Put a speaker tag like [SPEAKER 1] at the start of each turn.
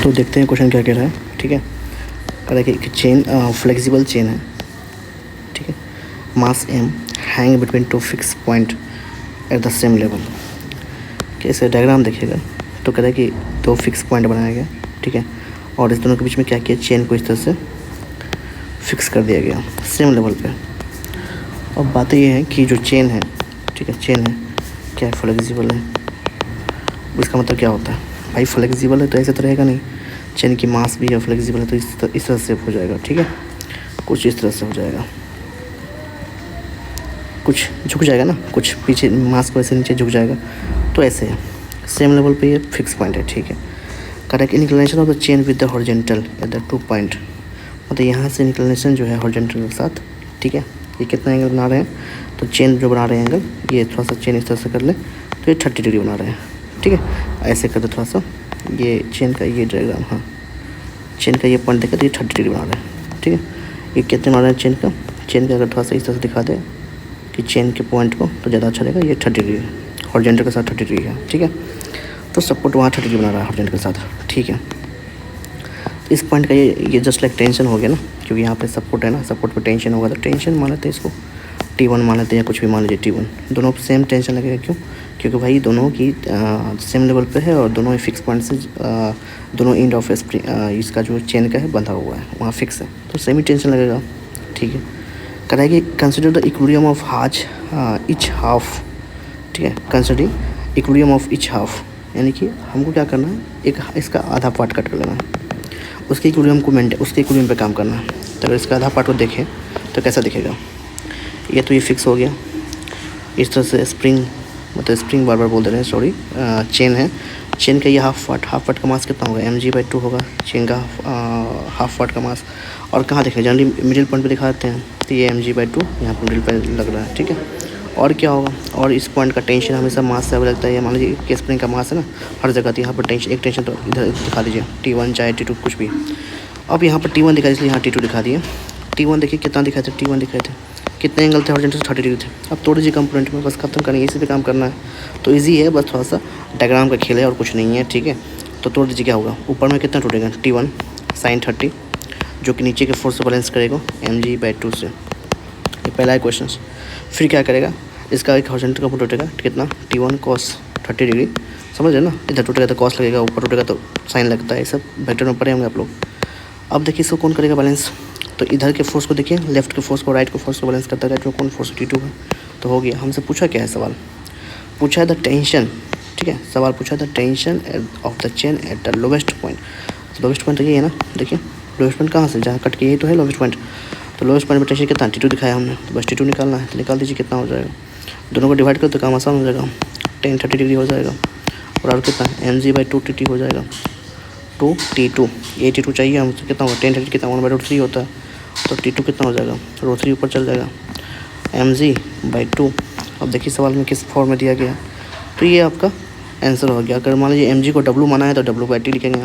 [SPEAKER 1] तो देखते हैं क्वेश्चन क्या कह रहा है। ठीक है, कह रहा है कि एक चेन फ्लेक्सिबल चेन है। ठीक है, mass M hang between two fix point at the same level. कैसे डायग्राम देखिएगा तो कह रहा है कि दो फिक्स पॉइंट बनाया गया। ठीक है, और इस दोनों के बीच में क्या किया, चेन को इस तरह से फिक्स कर दिया गया सेम लेवल पे। अब बात ये है कि जो चेन है, ठीक है, चेन है क्या फ्लेक्सिबल है। इसका मतलब क्या होता है भाई, फ्लेक्सिबल है तो ऐसे तो रहेगा नहीं। चेन की मास भी है, फ्लेक्सिबल है तो इस तरह से हो जाएगा। ठीक है, कुछ इस तरह से हो जाएगा, कुछ झुक जाएगा ना, कुछ पीछे मास को ऐसे नीचे झुक जाएगा, तो ऐसे है सेम लेवल पे ये फिक्स पॉइंट है। ठीक है, correct inclination of the chain with the horizontal at the 2 point, मतलब यहाँ से इंक्लिनेशन जो है हॉरिजॉन्टल के साथ। ठीक है, ये कितना एंगल बना रहे हैं, तो चेन जो बना रहे हैं एंगल, ये थोड़ा सा चेन इस तरह से कर ले तो ये 30 डिग्री बना रहे हैं। ठीक है, ऐसे कर दो थोड़ा सा, ये चेन का ये डायग्राम, हाँ चेन का ये पॉइंट देखा तो ये 30 डिग्री बना रहे हैं। ठीक है, ये कितने बना रहे हैं चेन का अगर थोड़ा सा इस तरह से दिखा दे कि चेन के पॉइंट को तो ज़्यादा अच्छा रहेगा। ये 30 डिग्री है, हॉरिजॉन्टल के साथ 30 डिग्री है। ठीक है, तो सपोर्ट वहाँ 30 डिग्री बना रहा है हॉरिजॉन्टल के साथ। ठीक है, तो इस पॉइंट का ये जस्ट लाइक टेंशन हो गया ना, क्योंकि यहाँ पे सपोर्ट है ना, सपोर्ट पे टेंशन होगा तो टेंशन मान लेते हैं इसको, T1 मान लेते हैं या कुछ भी मान लीजिए T1। दोनों सेम टेंशन लगेगा, क्यों, क्योंकि भाई दोनों की सेम लेवल पे है और दोनों ही फिक्स पॉइंट से दोनों एंड ऑफ इसका जो चेन का है बंधा हुआ है वहाँ फिक्स है, तो सेम ही टेंशन लगेगा। ठीक है, कराएगी consider the equilibrium of each half. ठीक है, considering equilibrium of each half, यानी कि हमको क्या करना है, एक इसका आधा पार्ट कट कर लेना है, उसके इक्विलिब्रियम पे काम करना है। तो अगर इसका आधा पार्ट को देखें तो कैसा दिखेगा, ये तो ये फिक्स हो गया इस तरह से, स्प्रिंग मतलब स्प्रिंग बार बार बोल दे रहे हैं, सॉरी, चेन है। चेन का ये हाफ पार्ट का मास कितना होगा, mg/2 होगा चेन का हाफ पार्ट का मास। और कहाँ देखें, जनरली मिडिल पॉइंट पे दिखा देते हैं, तो ये mg/2 यहाँ पर मिडिल पे लग रहा है। ठीक है, और क्या होगा, और इस पॉइंट का टेंशन हमेशा मास से लगता है। मान लीजिए कि स्प्रिंग का मास है ना हर जगह, तो यहाँ पर टेंशन, एक टेंशन तो इधर दिखा दीजिए T1 चाहे T2 कुछ भी। अब यहाँ पर T1 दिखा, इसलिए यहाँ T2 दिखा दिए। T1 देखिए कितना दिखाए थे, T1 दिखाए थे कितने एंगल थे, हॉरिजॉन्टल 30 डिग्री थे। अब तोड़ दीजिए कंपोनेंट में, बस खत्म करनी है, इसी पे काम करना है। तो इजी है, बस थोड़ा सा डायग्राम का खेल है और कुछ नहीं है। ठीक है, तो तोड़ दीजिए, क्या होगा, ऊपर में कितना टूटेगा T1 sin 30, जो कि नीचे के फोर्स से बैलेंस करेगा mg/2 से। ये पहला है क्वेश्चन। फिर क्या करेगा, इसका एक हॉरिजॉन्टल का टूटेगा कितना, T1 cos 30 डिग्री, समझ रहे ना, इधर टूटेगा तो कॉस लगेगा, ऊपर टूटेगा तो साइन लगता है, ये सब वेक्टर में पढ़े होंगे आप लोग। अब देखिए इसको कौन करेगा बैलेंस, तो इधर के फोर्स को देखिए, लेफ्ट के फोर्स को राइट के फोर्स को बैलेंस करता है, राइट में कौन फोर्स, T2 है। तो हो गया, हमसे पूछा क्या है सवाल, पूछा है द टेंशन। ठीक है, सवाल पूछा the tension of the chain at the lowest point. Lowest point तो ये है ना, देखिए लोवेस्ट पॉइंट कहाँ से, जहाँ कट के यही तो है लोवेस्ट पॉइंट। तो लोवेस्ट पॉइंट में टेंशन कितना, T2 दिखाया हमने, तो बस T2 निकालना है, तो निकाल दीजिए कितना हो जाएगा। दोनों को डिवाइड कर तो काम आसान हो जाएगा, tan 30 डिग्री हो जाएगा, और कितना mg/2 tt हो जाएगा, 2T2, ये T2 चाहिए हमसे, कितना होगा tan 30 कितना 1/√3 होता है, तो T2 कितना हो जाएगा, √3 ऊपर चल जाएगा, mg/2। अब देखिए सवाल में किस फॉर्म में दिया गया है, तो ये आपका आंसर हो गया। अगर मान लीजिए mg को w माना है तो w/t लिखेंगे यहाँ